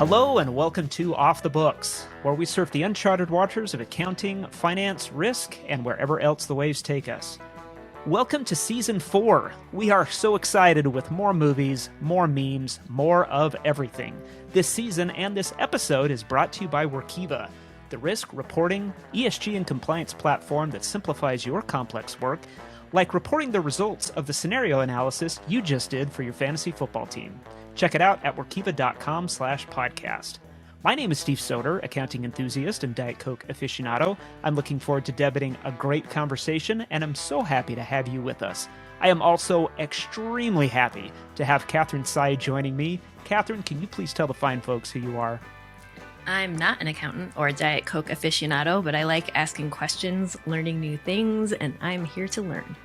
Hello and welcome to Off the Books, where we surf the uncharted waters of accounting, finance, risk, and wherever else the waves take us. Welcome to Season 4. We are so excited with more movies, more memes, more of everything. This season and this episode is brought to you by Workiva, the risk reporting, ESG, and compliance platform that simplifies your complex work, like reporting the results of the scenario analysis you just did for your fantasy football team. Check it out at workiva.com/podcast. My name is Steve Soder, accounting enthusiast and Diet Coke aficionado. I'm looking forward to debating a great conversation, and I'm so happy to have you with us. I am also extremely happy to have Catherine Tsai joining me. Catherine, can you please tell the fine folks who you are? I'm not an accountant or a Diet Coke aficionado, but I like asking questions, learning new things, and I'm here to learn.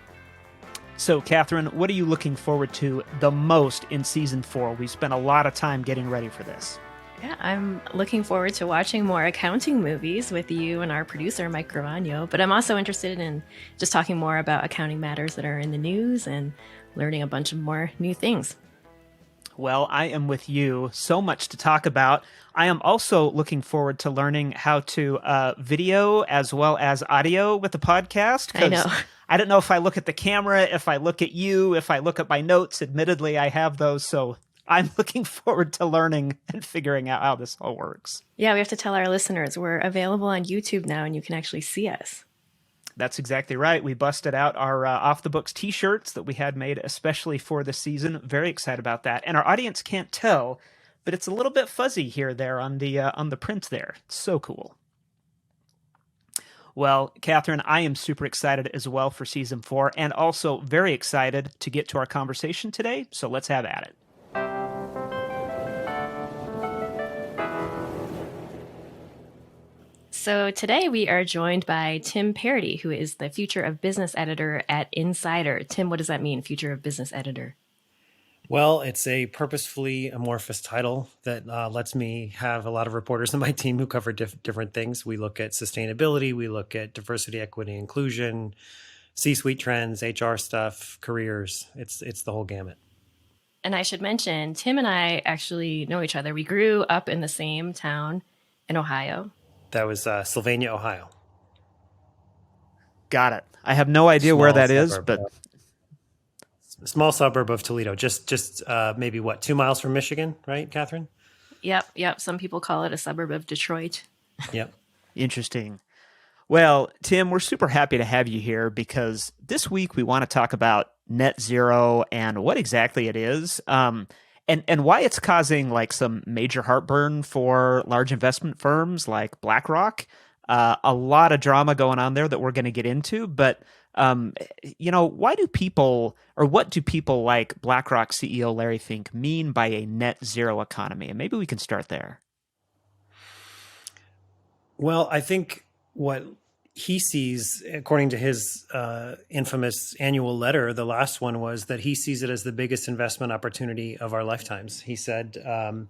So, Catherine, what are you looking forward to the most in Season 4? We spent a lot of time getting ready for this. Yeah, I'm looking forward to watching more accounting movies with you and our producer, Mike Gravano, but I'm also interested in just talking more about accounting matters that are in the news and learning a bunch of more new things. Well, I am with you. So much to talk about. I am also looking forward to learning how to video as well as audio with the podcast. I know. I don't know if I look at the camera, if I look at you, if I look at my notes. Admittedly, I have those. So I'm looking forward to learning and figuring out how this all works. Yeah, we have to tell our listeners we're available on YouTube now and you can actually see us. That's exactly right. We busted out our Off the Books t-shirts that we had made especially for this season. Very excited about that. And our audience can't tell, but it's a little bit fuzzy here there on the print there. It's so cool. Well, Catherine, I am super excited as well for Season 4 and also very excited to get to our conversation today. So let's have at it. So today we are joined by Tim Paradis, who is the Future of Business Editor at Insider. Tim, what does that mean, Future of Business Editor? Well, it's a purposefully amorphous title that lets me have a lot of reporters on my team who cover different things. We look at sustainability, we look at diversity, equity, inclusion, C-suite trends, HR stuff, careers. It's the whole gamut. And I should mention, Tim and I actually know each other. We grew up in the same town in Ohio. That was Sylvania, Ohio. Got it. I have no idea where that is, but a small suburb of Toledo, just maybe 2 miles from Michigan, right, Catherine? Yep. Some people call it a suburb of Detroit. Yep. Interesting. Well, Tim, we're super happy to have you here because this week we want to talk about net zero and what exactly it is, and why it's causing like some major heartburn for large investment firms like BlackRock. A lot of drama going on there that we're going to get into, but why do people, or what do people like BlackRock CEO Larry Fink mean by a net zero economy? And maybe we can start there. Well, I think what he sees, according to his infamous annual letter, the last one was that he sees it as the biggest investment opportunity of our lifetimes. He said, that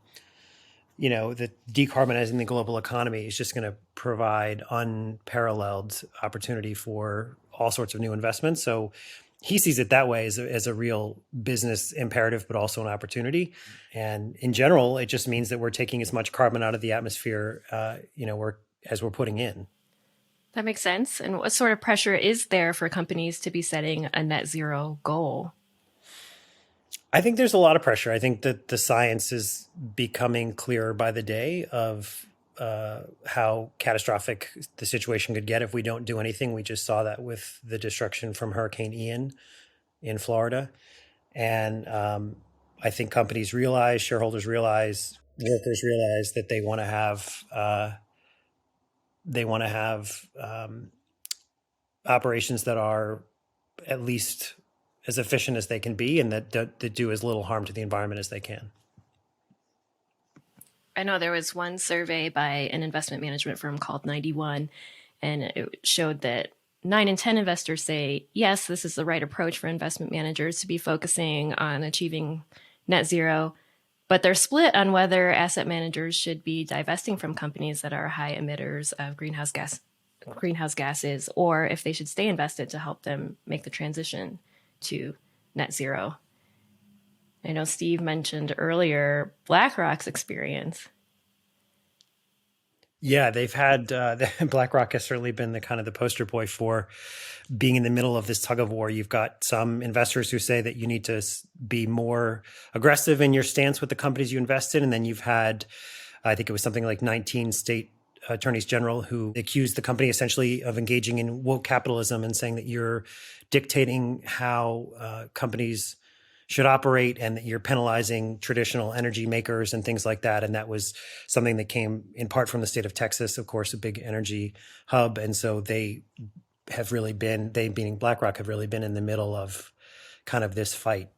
decarbonizing the global economy is just going to provide unparalleled opportunity for all sorts of new investments. So he sees it that way as a real business imperative, but also an opportunity. And in general, it just means that we're taking as much carbon out of the atmosphere, as we're putting in. That makes sense. And what sort of pressure is there for companies to be setting a net zero goal? I think there's a lot of pressure. I think that the science is becoming clearer by the day of how catastrophic the situation could get if we don't do anything. We just saw that with the destruction from Hurricane Ian in Florida. And I think companies realize, shareholders realize, workers realize that they want to have operations that are at least as efficient as they can be and that do as little harm to the environment as they can. I know there was one survey by an investment management firm called 91, and it showed that 9 in 10 investors say, yes, this is the right approach for investment managers to be focusing on achieving net zero, but they're split on whether asset managers should be divesting from companies that are high emitters of greenhouse gases, or if they should stay invested to help them make the transition to net zero. I know Steve mentioned earlier BlackRock's experience. Yeah, they've had BlackRock has certainly been the kind of the poster boy for being in the middle of this tug of war. You've got some investors who say that you need to be more aggressive in your stance with the companies you invest in, and then you've had, I think it was something like 19 state attorneys general who accused the company essentially of engaging in woke capitalism and saying that you're dictating how companies should operate and that you're penalizing traditional energy makers and things like that. And that was something that came in part from the state of Texas, of course, a big energy hub. And so they being BlackRock, have really been in the middle of kind of this fight.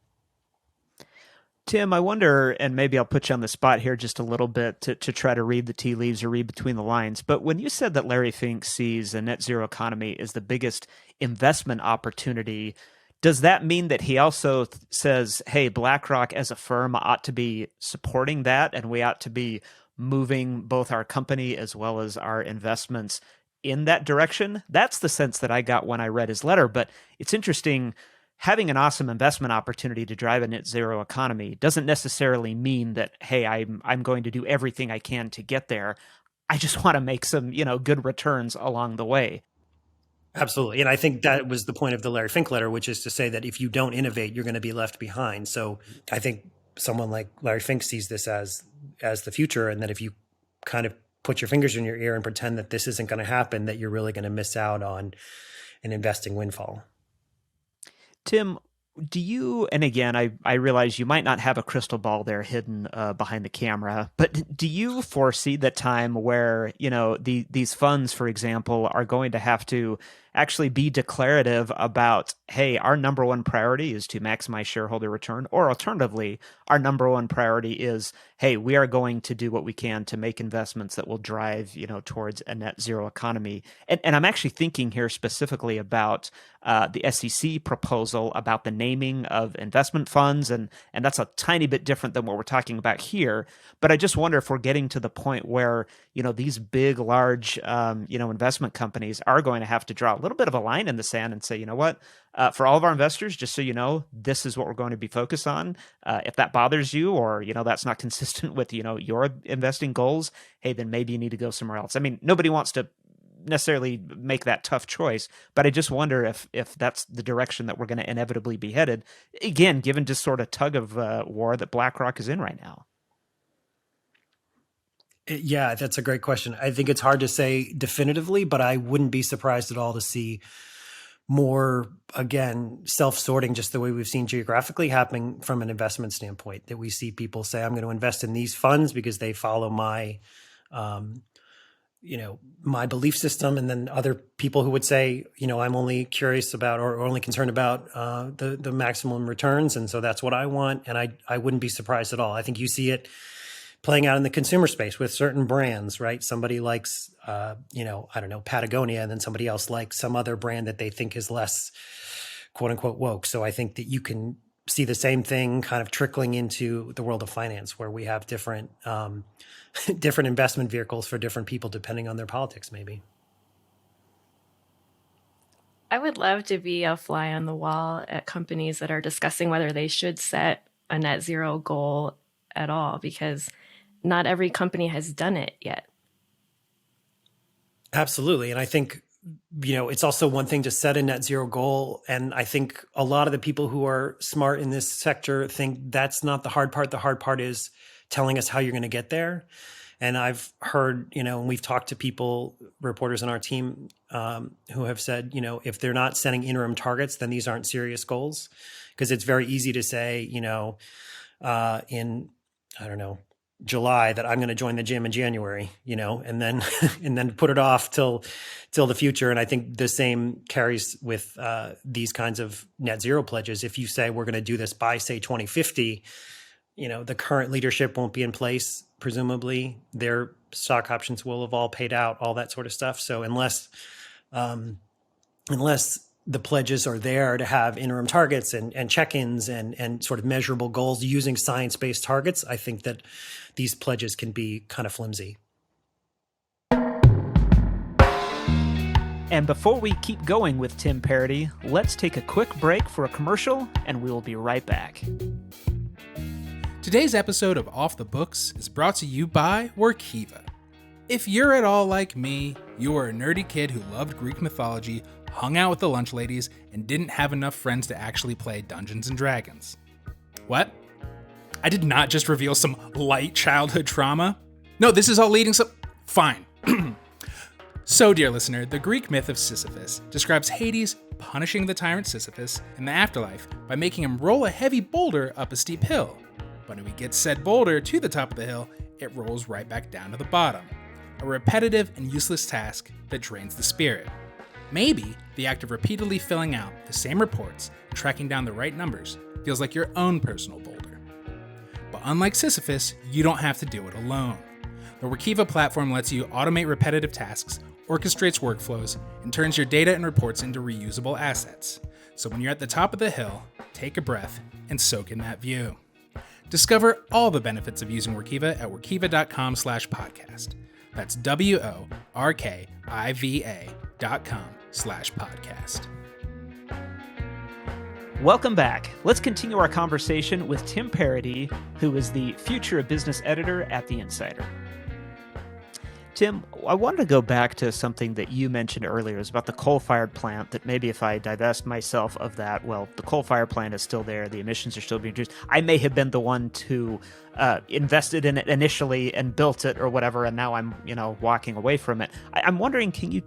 Tim, I wonder, and maybe I'll put you on the spot here just a little bit to try to read the tea leaves or read between the lines. But when you said that Larry Fink sees a net zero economy as the biggest investment opportunity, does that mean that he also says, hey, BlackRock as a firm ought to be supporting that and we ought to be moving both our company as well as our investments in that direction? That's the sense that I got when I read his letter. But it's interesting, having an awesome investment opportunity to drive a net zero economy doesn't necessarily mean that, hey, I'm going to do everything I can to get there. I just want to make some, good returns along the way. Absolutely. And I think that was the point of the Larry Fink letter, which is to say that if you don't innovate, you're going to be left behind. So I think someone like Larry Fink sees this as the future, and that if you kind of put your fingers in your ear and pretend that this isn't going to happen, that you're really going to miss out on an investing windfall. Tim, do you, and again, I realize you might not have a crystal ball there hidden behind the camera, but do you foresee the time where, these funds, for example, are going to have to actually be declarative about, hey, our number one priority is to maximize shareholder return, or alternatively, our number one priority is, hey, we are going to do what we can to make investments that will drive, towards a net zero economy. And I'm actually thinking here specifically about the SEC proposal about the naming of investment funds, and that's a tiny bit different than what we're talking about here. But I just wonder if we're getting to the point where, these big, large, investment companies are going to have to draw a little bit of a line in the sand and say, you know what, for all of our investors, just so you know, this is what we're going to be focused on. If that bothers you, or, that's not consistent with, your investing goals, hey, then maybe you need to go somewhere else. I mean, nobody wants to necessarily make that tough choice, but I just wonder if that's the direction that we're going to inevitably be headed, again, given just sort of tug of war that BlackRock is in right now. Yeah, that's a great question. I think it's hard to say definitively, but I wouldn't be surprised at all to see more, again, self-sorting, just the way we've seen geographically happening from an investment standpoint, that we see people say, I'm going to invest in these funds because they follow my my belief system. And then other people who would say, I'm only curious about or only concerned about the maximum returns. And so that's what I want. And I wouldn't be surprised at all. I think you see it playing out in the consumer space with certain brands, right? Somebody likes, I don't know, Patagonia, and then somebody else likes some other brand that they think is less quote unquote woke. So I think that you can see the same thing kind of trickling into the world of finance, where we have different different investment vehicles for different people depending on their politics, maybe. I would love to be a fly on the wall at companies that are discussing whether they should set a net zero goal at all, because not every company has done it yet. Absolutely. And I think, it's also one thing to set a net zero goal. And I think a lot of the people who are smart in this sector think that's not the hard part. The hard part is telling us how you're going to get there. And I've heard, and we've talked to people, reporters on our team, who have said, if they're not setting interim targets, then these aren't serious goals. Because it's very easy to say, in, I don't know, July, that I'm going to join the gym in January, and then and then put it off till the future. And I think the same carries with these kinds of net zero pledges. If you say we're going to do this by, say, 2050, the current leadership won't be in place. Presumably, their stock options will have all paid out, all that sort of stuff. So unless the pledges are there to have interim targets and check-ins and sort of measurable goals using science-based targets, I think that these pledges can be kind of flimsy. And before we keep going with Tim Paradis, let's take a quick break for a commercial, and we will be right back. Today's episode of Off the Books is brought to you by Workiva. If you're at all like me, you were a nerdy kid who loved Greek mythology, hung out with the lunch ladies, and didn't have enough friends to actually play Dungeons and Dragons. What? I did not just reveal some light childhood trauma. No, this is all leading some... Fine. So, dear listener, the Greek myth of Sisyphus describes Hades punishing the tyrant Sisyphus in the afterlife by making him roll a heavy boulder up a steep hill. But when he gets said boulder to the top of the hill, it rolls right back down to the bottom. A repetitive and useless task that drains the spirit. Maybe the act of repeatedly filling out the same reports and tracking down the right numbers feels like your own personal boulder. But unlike Sisyphus, you don't have to do it alone. The Workiva platform lets you automate repetitive tasks, orchestrates workflows, and turns your data and reports into reusable assets. So when you're at the top of the hill, take a breath and soak in that view. Discover all the benefits of using Workiva at workiva.com/podcast. That's WORKIVA.com/podcast. Welcome back. Let's continue our conversation with Tim Paradis, who is the Future of Business editor at The Insider. Tim, I wanted to go back to something that you mentioned earlier. It was about the coal-fired plant, that maybe if I divest myself of that, well, the coal-fired plant is still there, the emissions are still being reduced. I may have been the one to invested in it initially and built it or whatever, and now I'm, walking away from it. I'm wondering, can you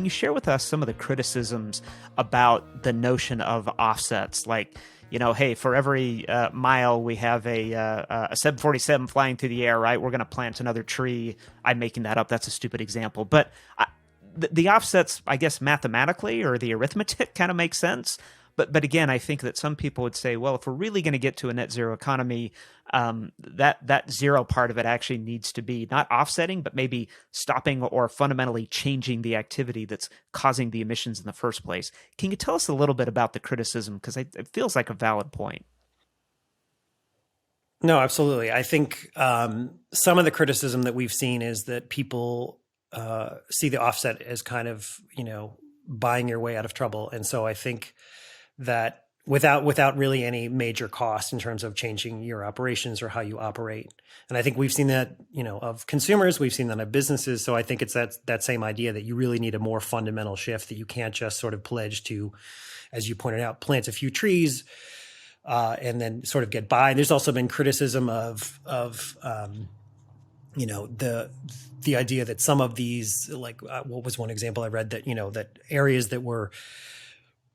share with us some of the criticisms about the notion of offsets? Like, hey, for every mile we have a 747 flying through the air, right? We're going to plant another tree. I'm making that up. That's a stupid example. But the offsets, I guess, mathematically or the arithmetic kind of makes sense. But again, I think that some people would say, well, if we're really going to get to a net zero economy, that zero part of it actually needs to be not offsetting, but maybe stopping or fundamentally changing the activity that's causing the emissions in the first place. Can you tell us a little bit about the criticism? Because it feels like a valid point. No, absolutely. I think some of the criticism that we've seen is that people see the offset as kind of, buying your way out of trouble. And so I think that without really any major cost in terms of changing your operations or how you operate. And I think we've seen that, of consumers, we've seen that of businesses. So I think it's that same idea that you really need a more fundamental shift, that you can't just sort of pledge to, as you pointed out, plant a few trees and then sort of get by. There's also been criticism of the idea that some of these, like what was one example I read, that, that areas that were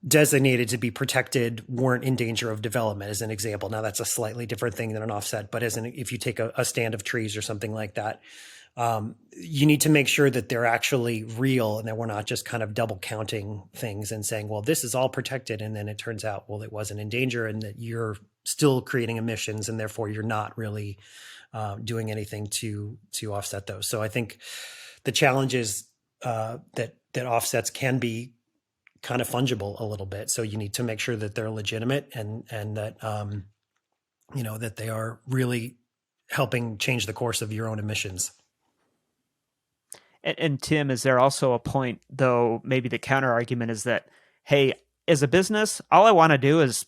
designated to be protected weren't in danger of development, as an example. Now that's a slightly different thing than an offset, but if you take a stand of trees or something like that, you need to make sure that they're actually real and that we're not just kind of double counting things and saying, well, this is all protected. And then it turns out, well, it wasn't in danger and that you're still creating emissions and therefore you're not really doing anything to offset those. So I think the challenge is that offsets can be kind of fungible a little bit. So you need to make sure that they're legitimate and that, that they are really helping change the course of your own emissions. And Tim, is there also a point, though, maybe the counter argument is that, hey, as a business, all I want to do is,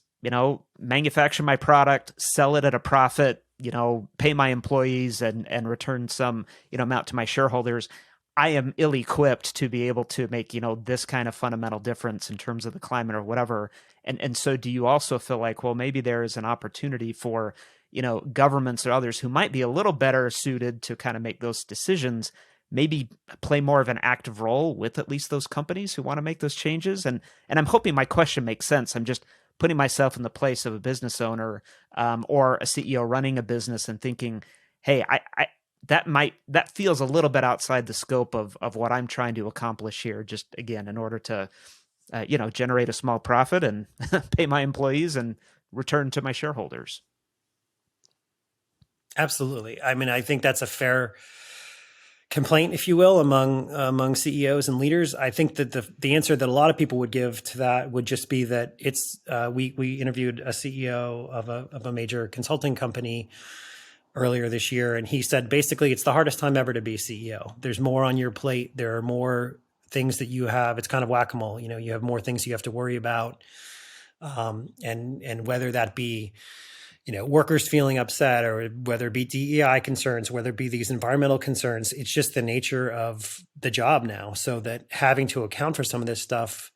manufacture my product, sell it at a profit, pay my employees and return some, amount to my shareholders. I am ill-equipped to be able to make, this kind of fundamental difference in terms of the climate or whatever. And so do you also feel like, well, maybe there is an opportunity for, governments or others who might be a little better suited to kind of make those decisions, maybe play more of an active role with at least those companies who want to make those changes? And I'm hoping my question makes sense. I'm just putting myself in the place of a business owner or a CEO running a business and thinking, hey, that feels a little bit outside the scope of what I'm trying to accomplish here. Just again, in order to, generate a small profit and pay my employees and return to my shareholders. Absolutely. I mean, I think that's a fair complaint, if you will, among CEOs and leaders. I think that the answer that a lot of people would give to that would just be that it's we interviewed a CEO of a major consulting company earlier this year, and he said basically it's the hardest time ever to be CEO. There's more on your plate. There are more things that you have. It's kind of whack-a-mole. You have more things you have to worry about, and whether that be workers feeling upset, or whether it be DEI concerns, whether it be these environmental concerns. It's just the nature of the job now. So that having to account for some of this stuff,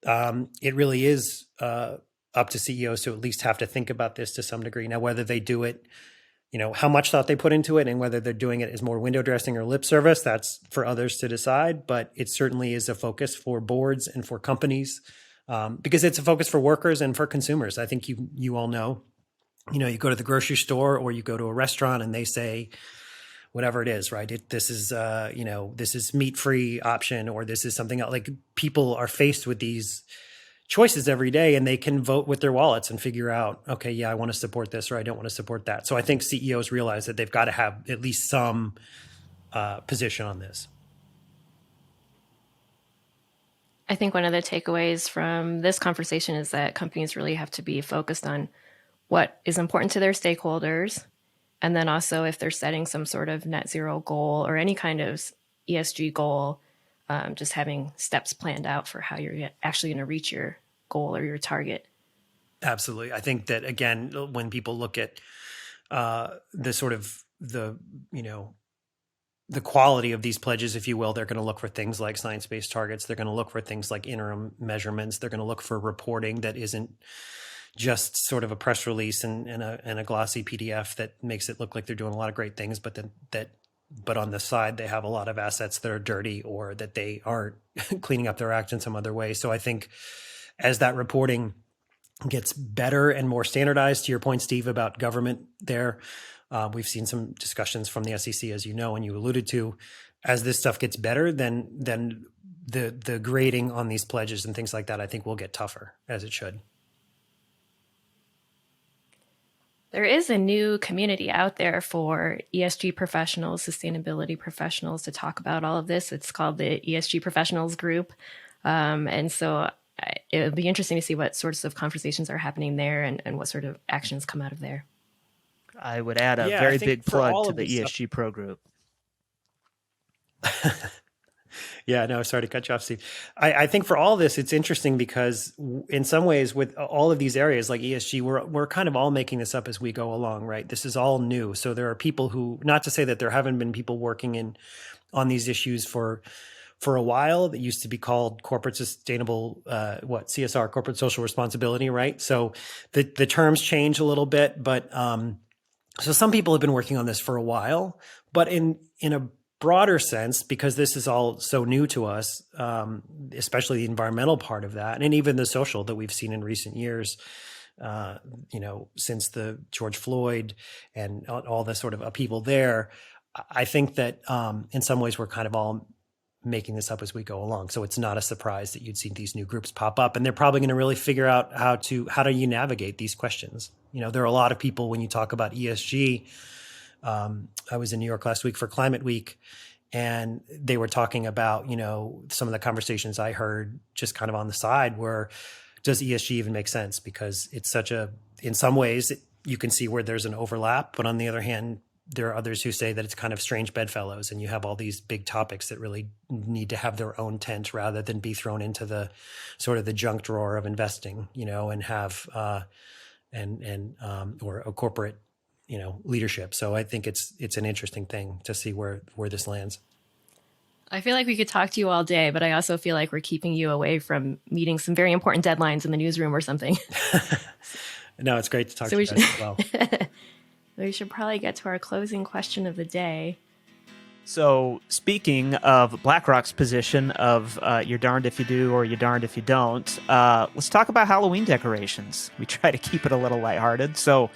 it really is up to CEOs to at least have to think about this to some degree. Now, whether they do it, how much thought they put into it, and whether they're doing it as more window dressing or lip service, that's for others to decide. But it certainly is a focus for boards and for companies, because it's a focus for workers and for consumers. I think you all know, you go to the grocery store or you go to a restaurant and they say, whatever it is, right? This is meat-free option, or this is something else. Like, people are faced with these choices every day, and they can vote with their wallets and figure out, okay, yeah, I want to support this, or I don't want to support that. So I think CEOs realize that they've got to have at least some position on this. I think one of the takeaways from this conversation is that companies really have to be focused on what is important to their stakeholders. And then also, if they're setting some sort of net zero goal or any kind of ESG goal, just having steps planned out for how you're actually going to reach your goal or your target. Absolutely. I think that, again, when people look at the sort of the quality of these pledges, if you will, they're going to look for things like science-based targets. They're going to look for things like interim measurements. They're going to look for reporting that isn't just sort of a press release and a glossy PDF that makes it look like they're doing a lot of great things, but on the side, they have a lot of assets that are dirty, or that they aren't cleaning up their act in some other way. So I think as that reporting gets better and more standardized, to your point, Steve, about government there, we've seen some discussions from the SEC, as you know, and you alluded to. As this stuff gets better, then the grading on these pledges and things like that, I think, will get tougher, as it should. There is a new community out there for ESG professionals, sustainability professionals, to talk about all of this. It's called the ESG Professionals Group. And so it would be interesting to see what sorts of conversations are happening there, and what sort of actions come out of there. I would add a very big plug to the ESG Pro Group. Yeah, no, sorry to cut you off, Steve. I think for all this, it's interesting because in some ways, with all of these areas like ESG, we're kind of all making this up as we go along, right? This is all new. So there are people who, not to say that there haven't been people working on these issues for a while. That used to be called corporate sustainable, CSR, corporate social responsibility, right? So the terms change a little bit, but so some people have been working on this for a while, but in a broader sense, because this is all so new to us, especially the environmental part of that, and even the social that we've seen in recent years, since the George Floyd and all the sort of upheaval there. I think that in some ways we're kind of all making this up as we go along. So it's not a surprise that you'd see these new groups pop up, and they're probably going to really figure out how do you navigate these questions. There are a lot of people, when you talk about ESG. I was in New York last week for Climate Week, and they were talking about, some of the conversations I heard just kind of on the side were, does ESG even make sense? Because it's in some ways you can see where there's an overlap, but on the other hand, there are others who say that it's kind of strange bedfellows, and you have all these big topics that really need to have their own tent rather than be thrown into the sort of the junk drawer of investing, and have, or a corporate, leadership. So I think it's an interesting thing to see where this lands. I feel like we could talk to you all day, but I also feel like we're keeping you away from meeting some very important deadlines in the newsroom or something. No, it's great to talk to you guys as well. We should probably get to our closing question of the day. So speaking of BlackRock's position of you're darned if you do or you're darned if you don't, let's talk about Halloween decorations. We try to keep it a little lighthearted. So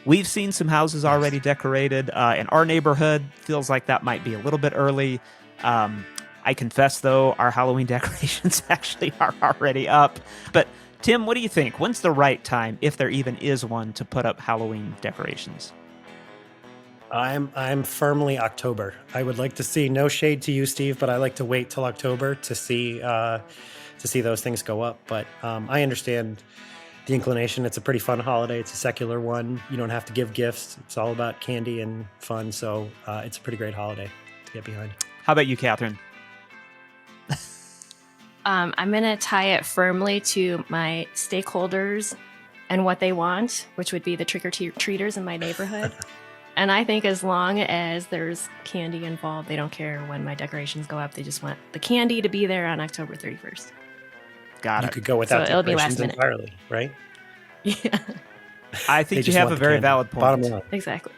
we've seen some houses already decorated in our neighborhood. Feels like that might be a little bit early. I confess, though, our Halloween decorations actually are already up. But Tim, what do you think? When's the right time, if there even is one, to put up Halloween decorations? I'm firmly October. I would like to see, no shade to you, Steve, but I like to wait till October to see those things go up. But I understand the inclination. It's a pretty fun holiday. It's a secular one. You don't have to give gifts. It's all about candy and fun. So it's a pretty great holiday to get behind. How about you, Catherine? I'm going to tie it firmly to my stakeholders and what they want, which would be the trick-or-treaters in my neighborhood. And I think as long as there's candy involved, they don't care when my decorations go up. They just want the candy to be there on October 31st. Got You it. could go without So it'll be decorations last minute. entirely, right? Yeah, I They think you just have want a the very candy. valid point. Bottom line. exactly.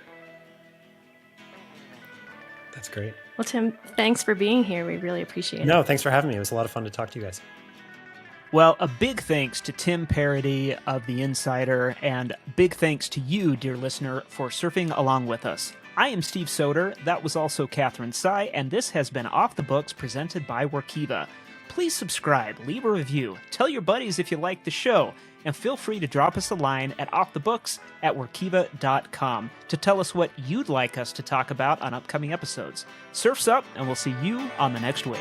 That's great. Well, Tim, thanks for being here. We really appreciate it. No, thanks for having me. It was a lot of fun to talk to you guys. Well, a big thanks to Tim Paradis of The Insider, and big thanks to you, dear listener, for surfing along with us. I am Steve Soder, that was also Catherine Tsai, and this has been Off the Books presented by Workiva. Please subscribe, leave a review, tell your buddies if you like the show, and feel free to drop us a line at offthebooks@workiva.com to tell us what you'd like us to talk about on upcoming episodes. Surf's up, and we'll see you on the next wave.